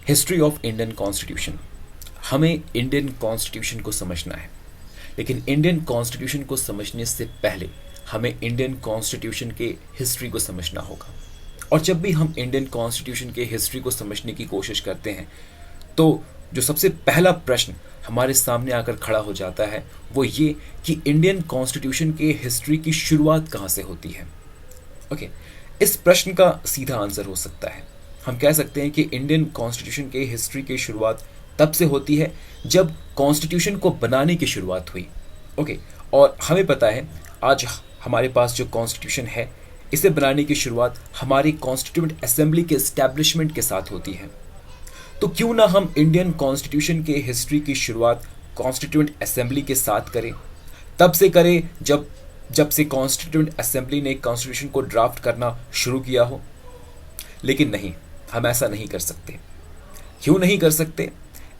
History of Indian constitution. हमें Indian constitution को समझना है, लेकिन इंडियन कॉन्स्टिट्यूशन को समझने से पहले हमें इंडियन कॉन्स्टिट्यूशन के हिस्ट्री को समझना होगा। और जब भी हम इंडियन कॉन्स्टिट्यूशन के हिस्ट्री को समझने की कोशिश करते हैं तो जो सबसे पहला प्रश्न हमारे सामने आकर खड़ा हो जाता है वो ये कि इंडियन कॉन्स्टिट्यूशन के हिस्ट्री की शुरुआत कहाँ से होती है। ओके, इस प्रश्न का सीधा आंसर हो सकता है, हम कह सकते हैं कि इंडियन कॉन्स्टिट्यूशन के हिस्ट्री की शुरुआत तब से होती है जब कॉन्स्टिट्यूशन को बनाने की शुरुआत हुई। ओके, और हमें पता है आज हमारे पास जो कॉन्स्टिट्यूशन है इसे बनाने की शुरुआत हमारी कॉन्स्टिट्यूएंट असेंबली के एस्टैब्लिशमेंट के साथ होती है। तो क्यों ना हम इंडियन कॉन्स्टिट्यूशन के हिस्ट्री की शुरुआत कॉन्स्टिट्यूएंट असेंबली के साथ करें, तब से करें जब से कॉन्स्टिट्यूएंट असेंबली ने कॉन्स्टिट्यूशन को ड्राफ्ट करना शुरू किया हो। लेकिन नहीं, हम ऐसा नहीं कर सकते। क्यों नहीं कर सकते?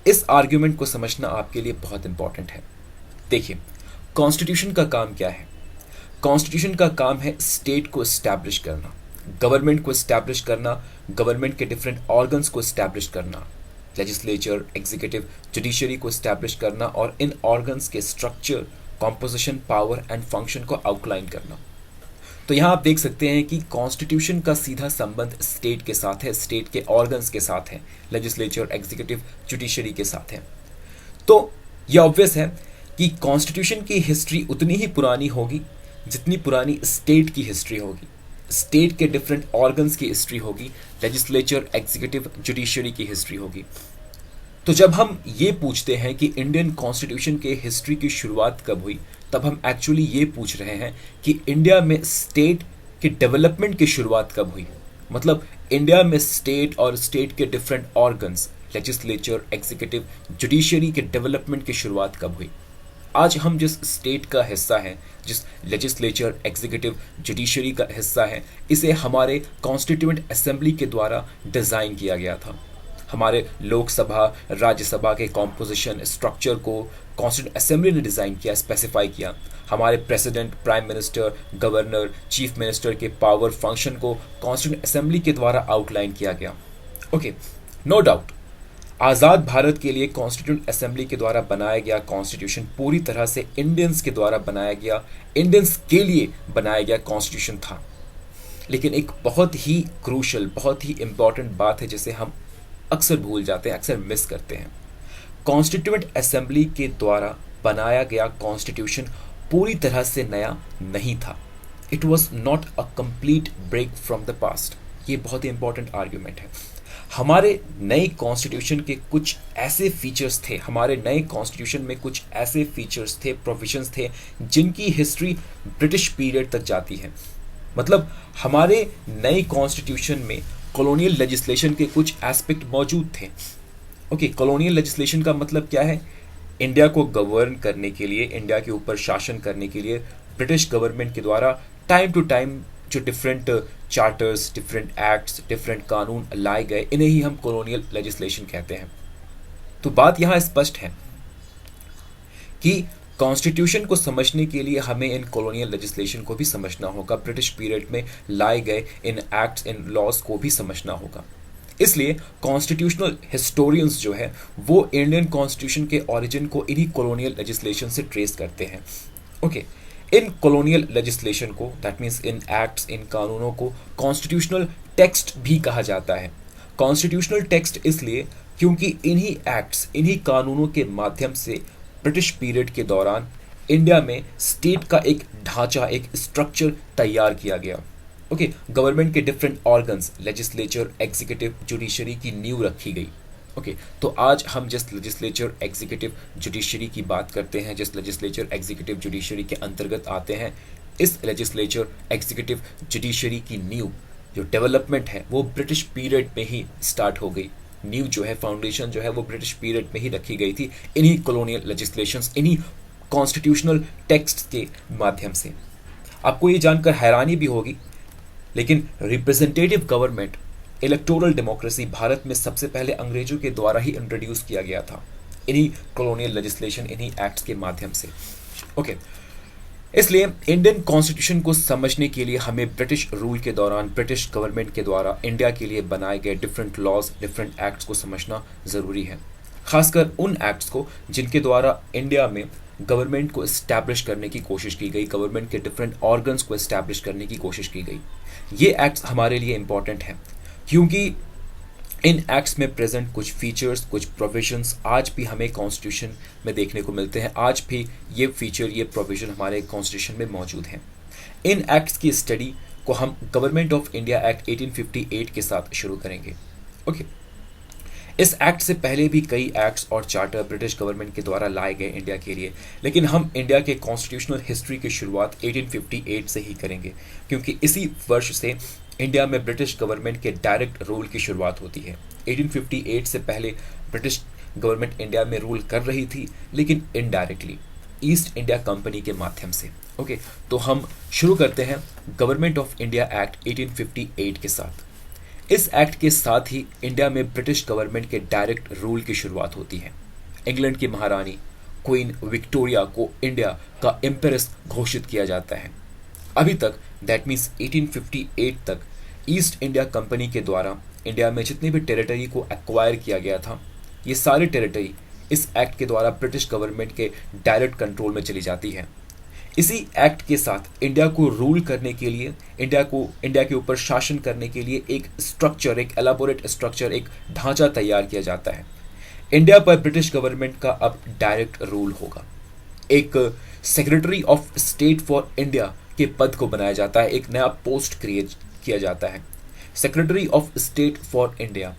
इस आर्ग्यूमेंट को समझना आपके लिए बहुत इंपॉर्टेंट है। देखिए, कॉन्स्टिट्यूशन का काम क्या है? कॉन्स्टिट्यूशन का काम है स्टेट को एस्टैब्लिश करना, गवर्नमेंट को एस्टैब्लिश करना, गवर्नमेंट के डिफरेंट ऑर्गन्स को एस्टैब्लिश करना, लेजिस्लेचर, एग्जीक्यूटिव, जुडिशरी को एस्टैब्लिश करना और इन ऑर्गन्स के structure, composition, power and function को आउटलाइन करना। तो यहाँ आप देख सकते हैं कि कॉन्स्टिट्यूशन का सीधा संबंध स्टेट के साथ है, स्टेट के ऑर्गन्स के साथ है, लेजिस्लेचर, एग्जीक्यूटिव, जुडिशरी के साथ है। तो यह ऑब्वियस है कि कॉन्स्टिट्यूशन की हिस्ट्री उतनी ही पुरानी होगी जितनी पुरानी स्टेट की हिस्ट्री होगी, स्टेट के डिफरेंट ऑर्गन्स की हिस्ट्री होगी, लेजिस्लेचर, एग्जीक्यूटिव, जुडिशरी की हिस्ट्री होगी। तो जब हम ये पूछते हैं कि इंडियन कॉन्स्टिट्यूशन के हिस्ट्री की शुरुआत कब हुई, तब हम एक्चुअली ये पूछ रहे हैं कि इंडिया में स्टेट के डेवलपमेंट की शुरुआत कब हुई। मतलब इंडिया में स्टेट और स्टेट के different organs, legislature, executive, judiciary के डेवलपमेंट की शुरुआत कब हुई। आज हम जिस स्टेट का हिस्सा है, जिस लेजिस्लेचर, एग्जीक्यूटिव, जुडिशरी का हिस्सा है, इसे हमारे कॉन्स्टिट्यूएंट असेंबली के द्वारा डिज़ाइन किया गया था। हमारे लोकसभा, राज्यसभा के कॉम्पोजिशन, स्ट्रक्चर को कॉन्स्टिट्यूएंट असेंबली ने डिज़ाइन किया, स्पेसिफाई किया। हमारे president, prime minister, governor, chief minister के पावर फंक्शन को कॉन्स्टिट्यूएंट असेंबली के द्वारा आउटलाइन किया गया। ओके, नो डाउट आज़ाद भारत के लिए कॉन्स्टिट्यूएंट असेंबली के द्वारा बनाया गया कॉन्स्टिट्यूशन पूरी तरह से इंडियंस के द्वारा बनाया गया, इंडियंस के लिए बनाया गया कॉन्स्टिट्यूशन था। लेकिन एक बहुत ही क्रूशल, बहुत ही इंपॉर्टेंट बात है जिसे हम अक्सर भूल जाते हैं, अक्सर मिस करते हैं। कॉन्स्टिट्यूएंट असेंबली के द्वारा बनाया गया कॉन्स्टिट्यूशन पूरी तरह से नया नहीं था। It was not a complete break from the past. ये बहुत ही इंपॉर्टेंट आर्ग्यूमेंट है। हमारे नए कॉन्स्टिट्यूशन के कुछ ऐसे फीचर्स थे, हमारे नए कॉन्स्टिट्यूशन में कुछ ऐसे फीचर्स थे, प्रोविजंस थे जिनकी हिस्ट्री ब्रिटिश पीरियड तक जाती है। मतलब हमारे नए कॉन्स्टिट्यूशन में कॉलोनियल लेजिस्लेशन के कुछ एस्पेक्ट मौजूद थे। ओके, कॉलोनियल लेजिस्लेशन का मतलब क्या है? इंडिया को गवर्न करने के लिए, इंडिया के ऊपर शासन करने के लिए ब्रिटिश गवर्नमेंट के द्वारा टाइम टू टाइम जो different charters, different acts, different कानून लाए गए, इन्हें ही हम कॉलोनियल लेजिस्लेशन कहते हैं। तो बात यहाँ स्पष्ट है कि कॉन्स्टिट्यूशन को समझने के लिए हमें इन कॉलोनियल लेजिस्लेशन को भी समझना होगा, ब्रिटिश पीरियड में लाए गए इन एक्ट्स, इन लॉज को भी समझना होगा। इसलिए कॉन्स्टिट्यूशनल हिस्टोरियंस जो है वो इंडियन कॉन्स्टिट्यूशन के ओरिजिन को इन्हीं कॉलोनियल लेजिस्लेशन से ट्रेस करते हैं। ओके, इन कॉलोनियल लेजिस्लेशन को, दैट मीन्स इन एक्ट्स, इन कानूनों को कॉन्स्टिट्यूशनल टेक्स्ट भी कहा जाता है। कॉन्स्टिट्यूशनल टेक्स्ट इसलिए क्योंकि इन्हीं एक्ट्स, इन्हीं कानूनों के माध्यम से ब्रिटिश पीरियड के दौरान इंडिया में स्टेट का एक ढांचा, एक स्ट्रक्चर तैयार किया गया। ओके, गवर्नमेंट के different organs, legislature, executive, judiciary की नींव रखी गई। ओके, तो आज हम जिस लेजिस्लेचर, एग्जीक्यूटिव, जुडिशरी की बात करते हैं, जिस लेजिस्लेचर, एग्जीक्यूटिव, जुडिशरी के अंतर्गत आते हैं, इस लेजिस्लेचर, एग्जीक्यूटिव, जुडिशरी की नींव, जो डेवलपमेंट है वो ब्रिटिश पीरियड में ही स्टार्ट हो गई। नींव जो है, फाउंडेशन जो है वो ब्रिटिश पीरियड में ही रखी गई थी, इन्हीं कॉलोनियल लेजिस्लेशंस, इन्हीं कॉन्स्टिट्यूशनल टेक्स्ट के माध्यम से। आपको ये जानकर हैरानी भी होगी, लेकिन representative government, electoral democracy Bharat में सबसे पहले अंग्रेजों के द्वारा ही इंट्रोड्यूस किया गया था, इन्हीं कॉलोनियल लेजिस्लेशन, इन्हीं एक्ट्स के माध्यम से। ओके, इसलिए इंडियन कॉन्स्टिट्यूशन को समझने के लिए हमें ब्रिटिश रूल के दौरान ब्रिटिश गवर्नमेंट के द्वारा इंडिया के लिए बनाए गए डिफरेंट लॉज, डिफरेंट एक्ट्स को समझना ज़रूरी है। खासकर उन एक्ट्स को जिनके द्वारा इंडिया में गवर्नमेंट को इस्टेब्लिश करने की कोशिश की गई, गवर्नमेंट के डिफरेंट ऑर्गन्स को इस्टेब्लिश करने की कोशिश की गई। ये एक्ट्स हमारे लिए इंपॉर्टेंट हैं क्योंकि इन एक्ट्स में प्रेजेंट कुछ फीचर्स, कुछ प्रोविजंस आज भी हमें कॉन्स्टिट्यूशन में देखने को मिलते हैं। आज भी ये फीचर, ये प्रोविजन हमारे कॉन्स्टिट्यूशन में मौजूद हैं। इन एक्ट्स की स्टडी को हम गवर्नमेंट ऑफ इंडिया एक्ट 1858 के साथ शुरू करेंगे। ओके, इस एक्ट से पहले भी कई एक्ट्स और चार्टर ब्रिटिश गवर्नमेंट के द्वारा लाए गए इंडिया के लिए, लेकिन हम इंडिया के कॉन्स्टिट्यूशनल हिस्ट्री की शुरुआत 1858 से ही करेंगे क्योंकि इसी वर्ष से इंडिया में ब्रिटिश गवर्नमेंट के डायरेक्ट रूल की शुरुआत होती है। 1858 से पहले ब्रिटिश गवर्नमेंट इंडिया में रूल कर रही थी, लेकिन इनडायरेक्टली ईस्ट इंडिया कंपनी के माध्यम से। ओके, तो हम शुरू करते हैं गवर्नमेंट ऑफ इंडिया एक्ट 1858 के साथ। इस एक्ट के साथ ही इंडिया में ब्रिटिश गवर्नमेंट के डायरेक्ट रूल की शुरुआत होती है। इंग्लैंड की महारानी क्वीन विक्टोरिया को इंडिया का एम्परेस घोषित किया जाता है। अभी तक, दैट मीन्स 1858 तक, ईस्ट इंडिया कंपनी के द्वारा इंडिया में जितनी भी टेरिटरी को एक्वायर किया गया था, ये सारी टेरिटरी इस एक्ट के द्वारा ब्रिटिश गवर्नमेंट के डायरेक्ट कंट्रोल में चली जाती है। इसी एक्ट के साथ इंडिया को रूल करने के लिए, इंडिया के ऊपर शासन करने के लिए एक स्ट्रक्चर, एक एलाबोरेट स्ट्रक्चर, एक ढांचा तैयार किया जाता है। इंडिया पर ब्रिटिश गवर्नमेंट का अब डायरेक्ट रूल होगा। एक secretary of state for India के पद को बनाया जाता है, एक नया पोस्ट क्रिएट किया जाता है, secretary of state for India.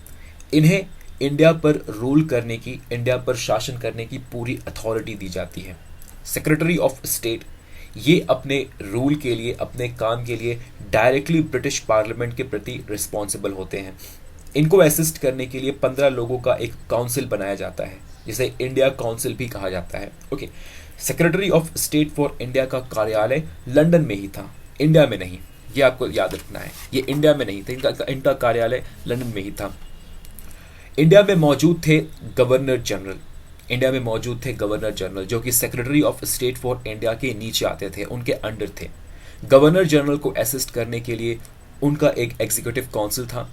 इन्हें इंडिया पर रूल करने की, इंडिया पर शासन करने की पूरी अथॉरिटी दी जाती है। सेक्रेटरी ऑफ स्टेट ये अपने रूल के लिए, अपने काम के लिए डायरेक्टली ब्रिटिश पार्लियामेंट के प्रति रिस्पॉन्सिबल होते हैं। इनको असिस्ट करने के लिए 15 लोगों का एक काउंसिल बनाया जाता है, जिसे इंडिया काउंसिल भी कहा जाता है। Okay, secretary of state for India का कार्यालय लंदन में ही था, इंडिया में नहीं, ये आपको याद रखना है। ये इंडिया में नहीं था, इनका कार्यालय लंदन में ही था। इंडिया में मौजूद थे गवर्नर जनरल, इंडिया में मौजूद थे गवर्नर जनरल जो कि secretary of state for India के नीचे आते थे, उनके अंडर थे। गवर्नर जनरल को असिस्ट करने के लिए उनका एक एग्जीक्यूटिव काउंसिल था।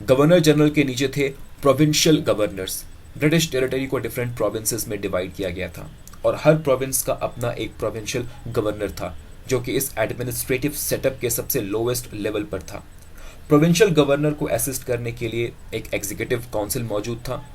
गवर्नर जनरल के नीचे थे प्रोविंशियल गवर्नर्स। ब्रिटिश टेरिटरी को डिफरेंट प्रोविंसेस में डिवाइड किया गया था और हर प्रोविंस का अपना एक प्रोविंशियल गवर्नर था जो कि इस एडमिनिस्ट्रेटिव सेटअप के सबसे लोवेस्ट लेवल पर था। प्रोविंशियल गवर्नर को असिस्ट करने के लिए एक एग्जीक्यूटिव काउंसिल मौजूद था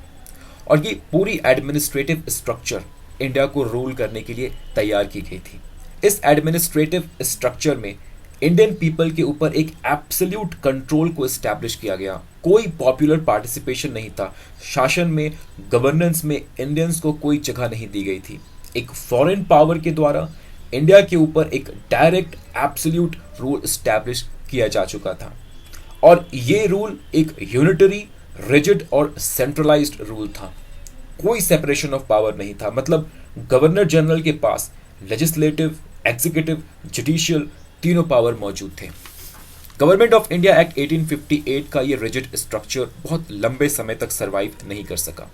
और ये पूरी एडमिनिस्ट्रेटिव स्ट्रक्चर इंडिया को रूल करने के लिए तैयार की गई थी। इस एडमिनिस्ट्रेटिव स्ट्रक्चर में इंडियन पीपल के ऊपर एक एब्सोल्यूट कंट्रोल को एस्टैब्लिश किया गया। कोई पॉपुलर पार्टिसिपेशन नहीं था। शासन में, गवर्नेंस में इंडियंस को कोई जगह नहीं दी गई थी। एक फॉरेन पावर के द्वारा इंडिया के ऊपर एक डायरेक्ट एब्सोल्यूट रूल एस्टैब्लिश किया जा चुका था और ये रूल एक यूनिटरी, रिजिड और सेंट्रलाइज्ड रूल था। कोई सेपरेशन ऑफ पावर नहीं था। मतलब गवर्नर जनरल के पास लेजिस्लेटिव, एग्जीक्यूटिव, जुडिशियल तीनों पावर मौजूद थे। गवर्नमेंट ऑफ इंडिया एक्ट 1858 का ये रिजिड स्ट्रक्चर बहुत लंबे समय तक सरवाइव नहीं कर सका।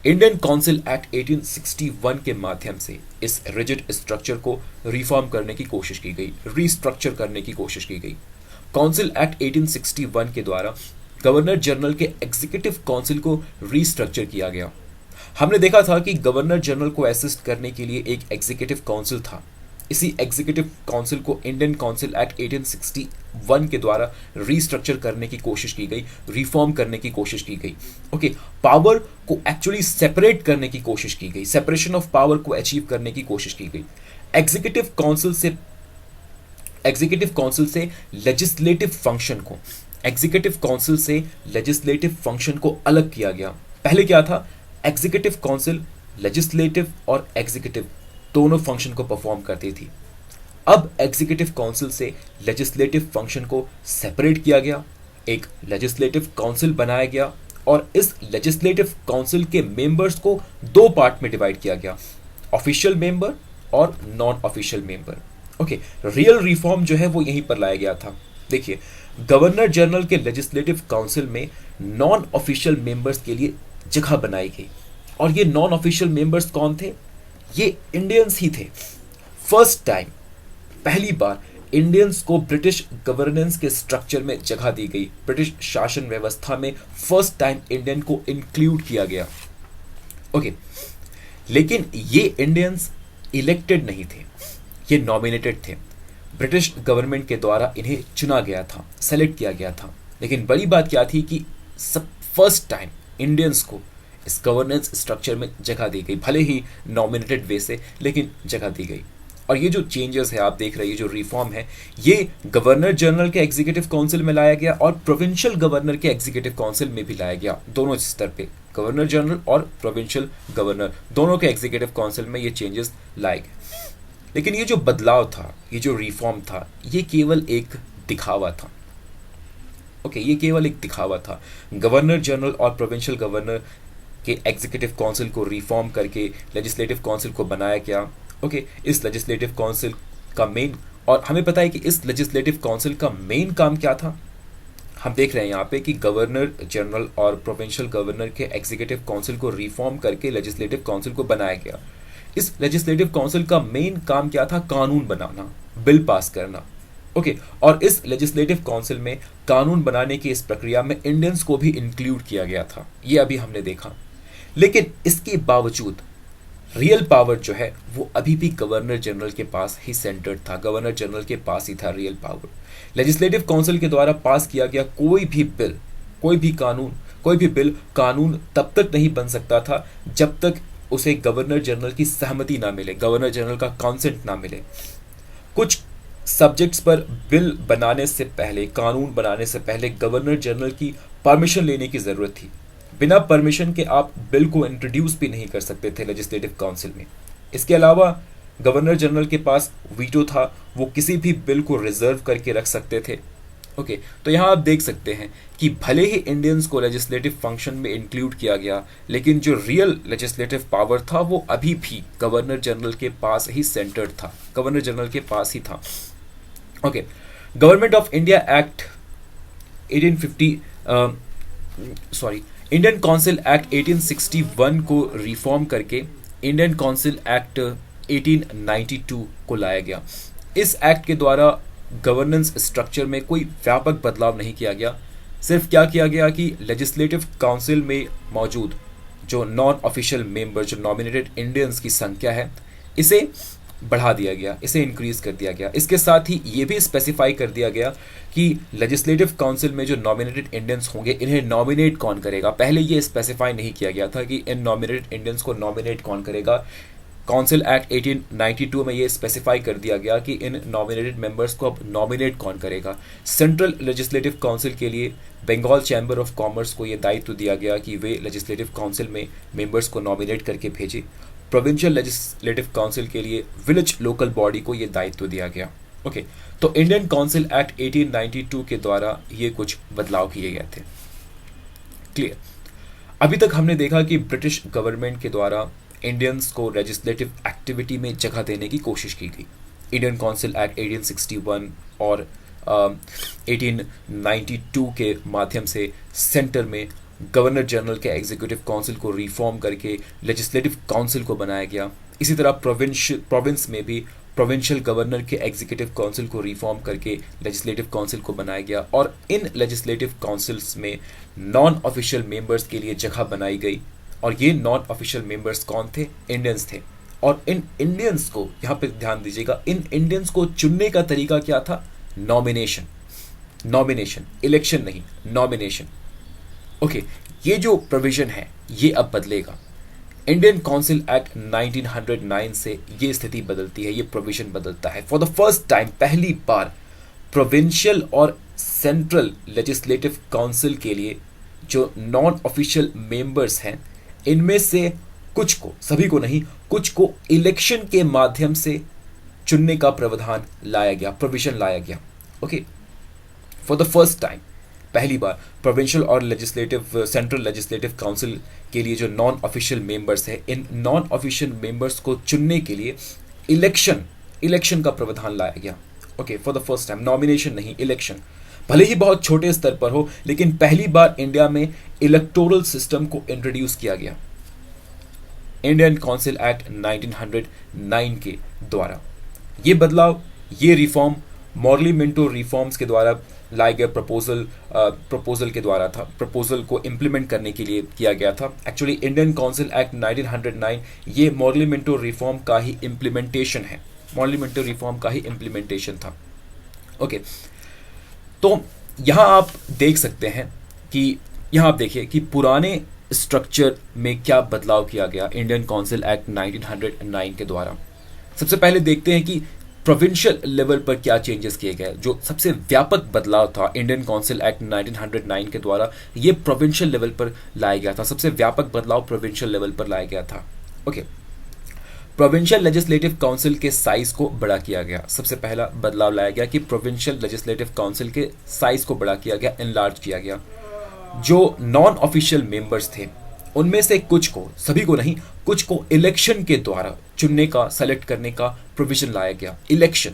इंडियन काउंसिल एक्ट 1861 के माध्यम से इस रिजिड स्ट्रक्चर को रिफॉर्म करने की कोशिश की गई, रीस्ट्रक्चर करने की कोशिश की गई। काउंसिल एक्ट 1861 के द्वारा गवर्नर जनरल के एग्जीक्यूटिव काउंसिल को रीस्ट्रक्चर किया गया। हमने देखा था कि गवर्नर जनरल को असिस्ट करने के लिए एक एग्जीक्यूटिव काउंसिल था। इसी एग्जीक्यूटिव काउंसिल को इंडियन काउंसिल एक्ट 1861 के द्वारा रीस्ट्रक्चर करने की कोशिश की गई, रिफॉर्म करने की कोशिश की गई। ओके, पावर को एक्चुअली सेपरेट करने की कोशिश की गई, सेपरेशन ऑफ पावर को अचीव करने की कोशिश की गई। एग्जीक्यूटिव काउंसिल से लेजिस्लेटिव फंक्शन को अलग किया गया। पहले क्या था, एग्जीक्यूटिव काउंसिल लेजिस्लेटिव और एग्जीक्यूटिव दोनों फंक्शन को परफॉर्म करती थी। अब एग्जीक्यूटिव काउंसिल से लेजिस्लेटिव फंक्शन को सेपरेट किया गया, एक लेजिस्लेटिव काउंसिल बनाया गया और इस लेजिस्लेटिव काउंसिल के मेंबर्स को दो पार्ट में डिवाइड किया गया, ऑफिशियल मेंबर और non official member. Okay, real reform जो है वो यहीं पर लाया गया था। देखिए, गवर्नर जनरल के लेजिस्लेटिव काउंसिल में नॉन ऑफिशियल मेंबर्स के लिए जगह बनाई गई और ये नॉन ऑफिशियल मेंबर्स कौन थे? ये इंडियंस ही थे। फर्स्ट टाइम पहली बार इंडियंस को ब्रिटिश गवर्नेंस के स्ट्रक्चर में जगह दी गई। ब्रिटिश शासन व्यवस्था में फर्स्ट टाइम इंडियन को इंक्लूड किया गया। ओके, लेकिन ये इंडियंस इलेक्टेड नहीं थे, ये नॉमिनेटेड थे। ब्रिटिश गवर्नमेंट के द्वारा इन्हें चुना गया था, सेलेक्ट किया गया था। लेकिन बड़ी बात क्या थी कि सब फर्स्ट टाइम इंडियंस को इस गवर्नेंस स्ट्रक्चर में जगह दी गई, भले ही नॉमिनेटेड वे से, लेकिन जगह दी गई। और ये जो चेंजेस है आप देख रहे हैं, ये जो रिफॉर्म है, ये गवर्नर जनरल के एग्जीक्यूटिव काउंसिल में लाया गया और प्रोविंशियल गवर्नर के एग्जीक्यूटिव काउंसिल में भी लाया गया। दोनों स्तर पे, गवर्नर जनरल और प्रोविंशियल गवर्नर, दोनों के एग्जीक्यूटिव काउंसिल में ये चेंजेस लाए गए। लेकिन ये जो बदलाव था, ये जो रिफॉर्म था, ये केवल एक दिखावा था। ओके, ये केवल एक दिखावा था। गवर्नर जनरल और प्रोविंशियल गवर्नर के एग्जीक्यूटिव काउंसिल को रिफॉर्म करके लेजिस्लेटिव काउंसिल को बनाया गया। ओके, इस लेजिस्लेटिव काउंसिल का मेन, और हमें पता है कि इस लेजिस्लेटिव काउंसिल का मेन काम क्या था। हम देख रहे हैं यहाँ पे कि गवर्नर जनरल और प्रोविंशियल गवर्नर के एग्जीक्यूटिव काउंसिल को रिफॉर्म करके लेजिस्लेटिव काउंसिल को बनाया गया। इस लेजिस्लेटिव काउंसिल का मेन काम क्या था? कानून बनाना, बिल पास करना। ओके, और इस लेजिस्लेटिव काउंसिल में कानून बनाने की इस प्रक्रिया में इंडियंस को भी इंक्लूड किया गया था, ये अभी हमने देखा। लेकिन इसके बावजूद रियल पावर जो है वो अभी भी गवर्नर जनरल के पास ही सेंटर्ड था, गवर्नर जनरल के पास ही था रियल पावर। लेजिस्लेटिव काउंसिल के द्वारा पास किया गया कोई भी बिल, कोई भी कानून, कोई भी बिल कानून तब तक नहीं बन सकता था जब तक उसे गवर्नर जनरल की सहमति ना मिले, गवर्नर जनरल का कॉन्सेंट ना मिले। कुछ सब्जेक्ट्स पर बिल बनाने से पहले, कानून बनाने से पहले गवर्नर जनरल की परमिशन लेने की जरूरत थी। बिना परमिशन के आप बिल को इंट्रोड्यूस भी नहीं कर सकते थे लेजिस्लेटिव काउंसिल में। इसके अलावा गवर्नर जनरल के पास वीटो था, वो किसी भी बिल को रिजर्व करके रख सकते थे। ओके, तो यहाँ आप देख सकते हैं कि भले ही इंडियंस को लेजिस्लेटिव फंक्शन में इंक्लूड किया गया, लेकिन जो रियल लेजिस्लेटिव पावर था वो अभी भी गवर्नर जनरल के पास ही सेंटर्ड था, गवर्नर जनरल के पास ही था। Okay, government of India act 1850 Indian council act 1861 को रिफॉर्म करके इंडियन काउंसिल एक्ट 1892 को लाया गया। इस एक्ट के द्वारा गवर्नेंस स्ट्रक्चर में कोई व्यापक बदलाव नहीं किया गया। सिर्फ क्या किया गया कि लेजिस्लेटिव काउंसिल में मौजूद जो नॉन ऑफिशियल मेंबर, जो नॉमिनेटेड इंडियंस की संख्या है, इसे बढ़ा दिया गया, इसे इंक्रीज कर दिया गया। इसके साथ ही ये भी स्पेसिफाई कर दिया गया कि लेजिस्लेटिव काउंसिल में जो नॉमिनेटेड इंडियंस होंगे, इन्हें नॉमिनेट कौन करेगा। पहले ये स्पेसिफाई नहीं किया गया था कि इन नॉमिनेटेड इंडियंस को नॉमिनेट कौन करेगा। काउंसिल एक्ट 1892 में ये स्पेसिफाई कर दिया गया कि इन नॉमिनेटेड मेंबर्स को अब नॉमिनेट कौन करेगा। सेंट्रल लेजिस्लेटिव काउंसिल के लिए बंगाल चैम्बर ऑफ कॉमर्स को ये दायित्व दिया गया कि वे लेजिस्लेटिव काउंसिल में मेंबर्स को नॉमिनेट करके भेजे। प्रोविंशियल लेजिस्लेटिव काउंसिल के लिए विलेज लोकल बॉडी को ये दायित्व दिया गया। ओके, तो इंडियन काउंसिल एक्ट 1892 के द्वारा ये कुछ बदलाव किए गए थे। क्लियर? अभी तक हमने देखा कि ब्रिटिश गवर्नमेंट के द्वारा इंडियंस को लेजिस्लेटिव एक्टिविटी में जगह देने की कोशिश की गई। इंडियन काउंसिल एक्ट 1861 और 1892 के माध्यम से सेंटर में गवर्नर जनरल के एग्जीक्यूटिव काउंसिल को रिफॉर्म करके लेजिस्लेटिव काउंसिल को बनाया गया। इसी तरह प्रोविंस में भी प्रोविंशियल गवर्नर के एग्जीक्यूटिव काउंसिल को रिफॉर्म करके लेजिस्लेटिव काउंसिल को बनाया गया और इन लेजिस्लेटिव काउंसिल्स में नॉन ऑफिशियल मेंबर्स के लिए जगह बनाई गई। और ये नॉन ऑफिशियल मेंबर्स कौन थे? इंडियंस थे। और इन इंडियंस को, यहाँ पे ध्यान दीजिएगा, इन इंडियंस को चुनने का तरीका क्या था? नॉमिनेशन, इलेक्शन नहीं, नॉमिनेशन। ओके, ये जो प्रोविजन है ये अब बदलेगा। इंडियन काउंसिल एक्ट 1909 से ये स्थिति बदलती है, ये प्रोविजन बदलता है। फॉर द फर्स्ट टाइम, पहली बार प्रोविंशियल और सेंट्रल लेजिस्लेटिव काउंसिल के लिए जो नॉन ऑफिशियल मेंबर्स हैं, इनमें से कुछ को, सभी को नहीं, कुछ को इलेक्शन के माध्यम से चुनने का प्रावधान लाया गया, प्रोविजन लाया गया। Okay, for the first time, पहली बार प्रोविंशियल और लेजिस्लेटिव, सेंट्रल लेजिस्लेटिव काउंसिल के लिए जो नॉन ऑफिशियल मेंबर्स हैं, इन नॉन ऑफिशियल मेंबर्स को चुनने के लिए इलेक्शन का प्रावधान लाया गया। Okay, for the first time, nomination नहीं, इलेक्शन। भले ही बहुत छोटे स्तर पर हो, लेकिन पहली बार इंडिया में इलेक्टोरल सिस्टम को इंट्रोड्यूस किया गया इंडियन काउंसिल एक्ट 1909 के द्वारा। ये बदलाव ये रिफॉर्म मॉर्ली मिंटो रिफॉर्म्स के द्वारा लाए गए प्रपोजल के द्वारा था, प्रपोजल को इम्प्लीमेंट करने के लिए किया गया था। एक्चुअली इंडियन काउंसिल एक्ट 1909 ये मॉर्ली मिंटो रिफॉर्म का ही इम्प्लीमेंटेशन है, मॉर्ली मिंटो रिफॉर्म का ही इम्प्लीमेंटेशन था। ओके, तो यहाँ आप देख सकते हैं कि यहाँ आप देखिए कि पुराने स्ट्रक्चर में क्या बदलाव किया गया इंडियन काउंसिल एक्ट 1909 के द्वारा। सबसे पहले देखते हैं कि प्रोविंशियल लेवल पर क्या चेंजेस किए गए। जो सबसे व्यापक बदलाव था इंडियन काउंसिल एक्ट 1909 के द्वारा, ये प्रोविंशियल लेवल पर लाया गया था। सबसे व्यापक बदलाव प्रोविंशियल लेवल पर लाया गया था। ओके, प्रोविंशियल लेजिस्लेटिव काउंसिल के साइज को बड़ा किया गया। सबसे पहला बदलाव लाया गया कि प्रोविंशियल लेजिस्लेटिव काउंसिल के साइज को बड़ा किया गया, एनलार्ज किया गया। जो नॉन ऑफिशियल मेंबर्स थे उनमें से कुछ को, सभी को नहीं, कुछ को इलेक्शन के द्वारा चुनने का, सेलेक्ट करने का प्रोविजन लाया गया। इलेक्शन,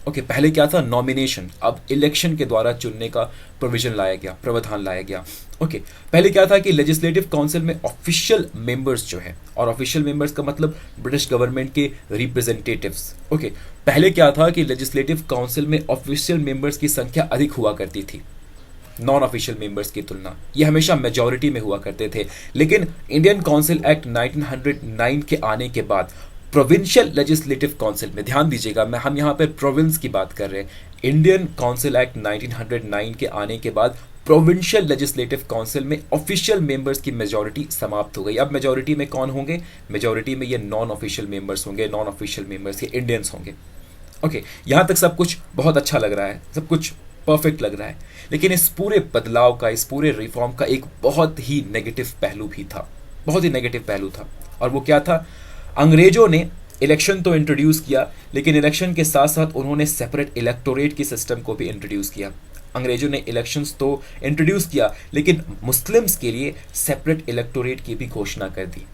ओके, पहले क्या था, नॉमिनेशन, अब इलेक्शन के द्वारा चुनने का प्रोविजन लाया गया, प्रावधान लाया गया। ओके, पहले क्या था कि लेजिस्लेटिव काउंसिल में ऑफिशियल मेंबर्स जो है, और ऑफिशियल मेंबर्स का मतलब ब्रिटिश गवर्नमेंट के रिप्रेजेंटेटिव्स। ओके, पहले क्या था कि लेजिस्लेटिव काउंसिल में ऑफिशियल मेंबर्स की संख्या अधिक हुआ करती थी नॉन ऑफिशियल मेंबर्स की तुलना, ये हमेशा मेजॉरिटी में हुआ करते थे। लेकिन इंडियन काउंसिल एक्ट 1909 के आने के बाद प्रोविंशियल लेजिस्लेटिव काउंसिल में, ध्यान दीजिएगा, हम यहाँ पर प्रोविंस की बात कर रहे हैं। इंडियन काउंसिल एक्ट 1909 के आने के बाद प्रोविंशियल लेजिस्लेटिव काउंसिल में ऑफिशियल मेंबर्स की मेजॉरिटी समाप्त हो गई। अब मेजॉरिटी में कौन होंगे, मेजॉरिटी में ये नॉन ऑफिशियल मेंबर्स होंगे, नॉन ऑफिशियल मेंबर्स ये इंडियंस होंगे। ओके, यहाँ तक सब कुछ बहुत अच्छा लग रहा है, सब कुछ परफेक्ट लग रहा है। लेकिन इस पूरे बदलाव का, इस पूरे रिफॉर्म का एक बहुत ही नेगेटिव पहलू भी था, बहुत ही नेगेटिव पहलू था। और वो क्या था, अंग्रेजों ने इलेक्शन तो इंट्रोड्यूस किया, लेकिन इलेक्शन के साथ साथ उन्होंने सेपरेट इलेक्टोरेट की सिस्टम को भी इंट्रोड्यूस किया। अंग्रेजों ने इलेक्शंस तो इंट्रोड्यूस किया, लेकिन मुस्लिम्स के लिए सेपरेट इलेक्टोरेट की भी घोषणा कर दी।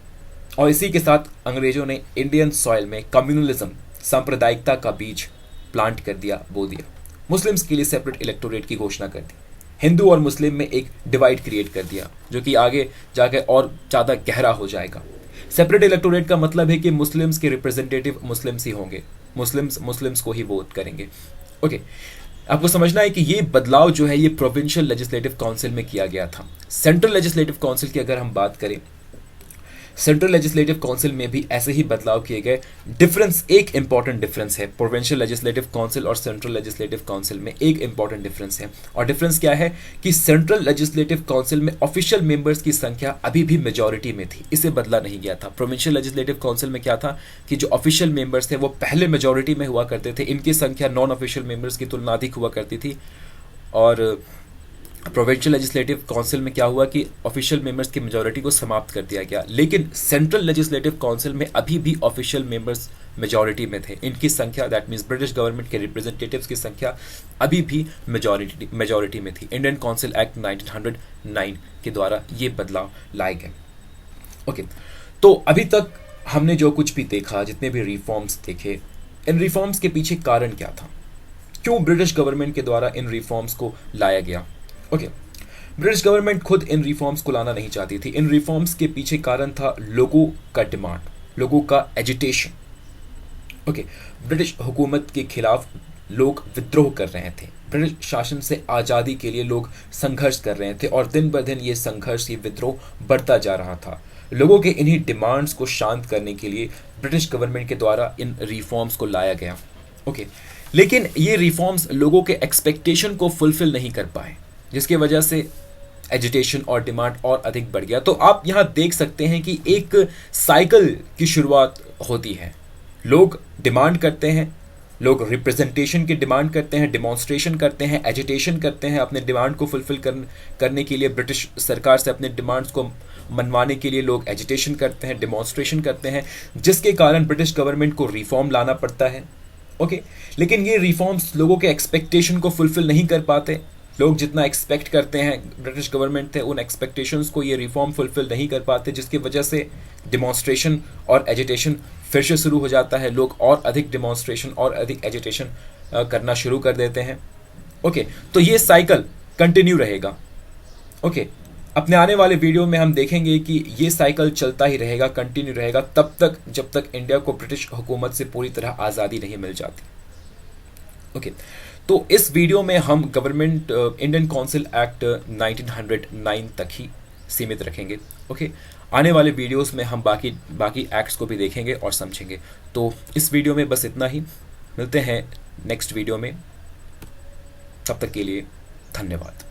और इसी के साथ अंग्रेजों ने इंडियन सॉइल में कम्युनलिज्म, सांप्रदायिकता का बीज प्लांट कर दिया, बो दिया। मुस्लिम्स के लिए सेपरेट इलेक्टोरेट की घोषणा कर दी। हिंदू और मुस्लिम में एक डिवाइड क्रिएट कर दिया, जो कि आगे जाकर और ज़्यादा गहरा हो जाएगा। सेपरेट इलेक्टोरेट का मतलब है कि मुस्लिम्स के रिप्रेजेंटेटिव मुस्लिम्स ही होंगे, मुस्लिम्स को ही वोट करेंगे। ओके, आपको समझना है कि ये बदलाव जो है ये प्रोविंशियल लेजिस्लेटिव काउंसिल में किया गया था। सेंट्रल लेजिस्लेटिव काउंसिल की अगर हम बात करें, सेंट्रल लेजिस्लेटिव काउंसिल में भी ऐसे ही बदलाव किए गए। डिफरेंस, एक इंपॉर्टेंट डिफरेंस है प्रोविंशियल लेजिस्लेटिव काउंसिल और सेंट्रल लेजिस्लेटिव काउंसिल में, एक इंपॉर्टेंट डिफरेंस है। और डिफरेंस क्या है कि सेंट्रल लेजिस्लेटिव काउंसिल में ऑफिशियल मेंबर्स की संख्या अभी भी मेजॉरिटी में थी, इसे बदला नहीं गया था। प्रोविंशियल लेजिस्लेटिव काउंसिल में क्या था कि जो ऑफिशियल मेंबर्स थे वो पहले मेजॉरिटी में हुआ करते थे, इनकी संख्या नॉन ऑफिशियल मेंबर्स की तुलना अधिक हुआ करती थी। और प्रोविंशियल लेजिस्लेटिव काउंसिल में क्या हुआ कि ऑफिशियल मेंबर्स की मेजॉरिटी को समाप्त कर दिया गया। लेकिन सेंट्रल लेजिस्लेटिव काउंसिल में अभी भी ऑफिशियल मेंबर्स मेजॉरिटी में थे, इनकी संख्या, दैट मीन्स ब्रिटिश गवर्नमेंट के रिप्रेजेंटेटिव्स की संख्या अभी भी मेजॉरिटी में थी। इंडियन काउंसिल एक्ट 1909 के द्वारा ये बदलाव लाए गए। ओके, तो अभी तक हमने जो कुछ भी देखा, जितने भी रिफॉर्म्स देखे, इन रिफॉर्म्स के पीछे कारण क्या था, क्यों ब्रिटिश गवर्नमेंट के द्वारा इन रिफॉर्म्स को लाया गया। ओके, ब्रिटिश गवर्नमेंट खुद इन रिफॉर्म्स को लाना नहीं चाहती थी। इन रिफॉर्म्स के पीछे कारण था लोगों का डिमांड, लोगों का एजिटेशन। ओके, ब्रिटिश हुकूमत के खिलाफ लोग विद्रोह कर रहे थे, ब्रिटिश शासन से आज़ादी के लिए लोग संघर्ष कर रहे थे, और दिन ब दिन ये संघर्ष, ये विद्रोह बढ़ता जा रहा था। लोगों के इन्हीं डिमांड्स को शांत करने के लिए ब्रिटिश गवर्नमेंट के द्वारा इन रिफॉर्म्स को लाया गया। ओके, लेकिन ये रिफॉर्म्स लोगों के एक्सपेक्टेशन को फुलफिल नहीं कर पाए, जिसकी वजह से एजिटेशन और डिमांड और अधिक बढ़ गया। तो आप यहाँ देख सकते हैं कि एक साइकिल की शुरुआत होती है। लोग डिमांड करते हैं, लोग रिप्रेजेंटेशन की डिमांड करते हैं, डिमॉन्स्ट्रेशन करते हैं, एजिटेशन करते हैं अपने डिमांड को फुलफिल करने के लिए। ब्रिटिश सरकार से अपने डिमांड्स को मनवाने के लिए लोग एजिटेशन करते हैं, डिमॉन्स्ट्रेशन करते हैं, जिसके कारण ब्रिटिश गवर्नमेंट को रिफॉर्म लाना पड़ता है। ओके, लेकिन ये रिफॉर्म्स लोगों के एक्सपेक्टेशन को फुलफिल नहीं कर पाते। लोग जितना एक्सपेक्ट करते हैं ब्रिटिश गवर्नमेंट थे, उन एक्सपेक्टेशंस को ये रिफॉर्म फुलफिल नहीं कर पाते, जिसकी वजह से डिमॉन्स्ट्रेशन और एजिटेशन फिर से शुरू हो जाता है। लोग और अधिक डिमॉन्स्ट्रेशन और अधिक एजिटेशन करना शुरू कर देते हैं। ओके, तो ये साइकिल कंटिन्यू रहेगा। ओके, अपने आने वाले वीडियो में हम देखेंगे कि ये साइकिल चलता ही रहेगा, कंटिन्यू रहेगा, तब तक जब तक इंडिया को ब्रिटिश हुकूमत से पूरी तरह आज़ादी नहीं मिल जाती। ओके, तो इस वीडियो में हम गवर्नमेंट इंडियन काउंसिल एक्ट 1909 तक ही सीमित रखेंगे। ओके, आने वाले वीडियोस में हम बाकी बाकी एक्ट्स को भी देखेंगे और समझेंगे। तो इस वीडियो में बस इतना ही, मिलते हैं नेक्स्ट वीडियो में, तब तक के लिए धन्यवाद।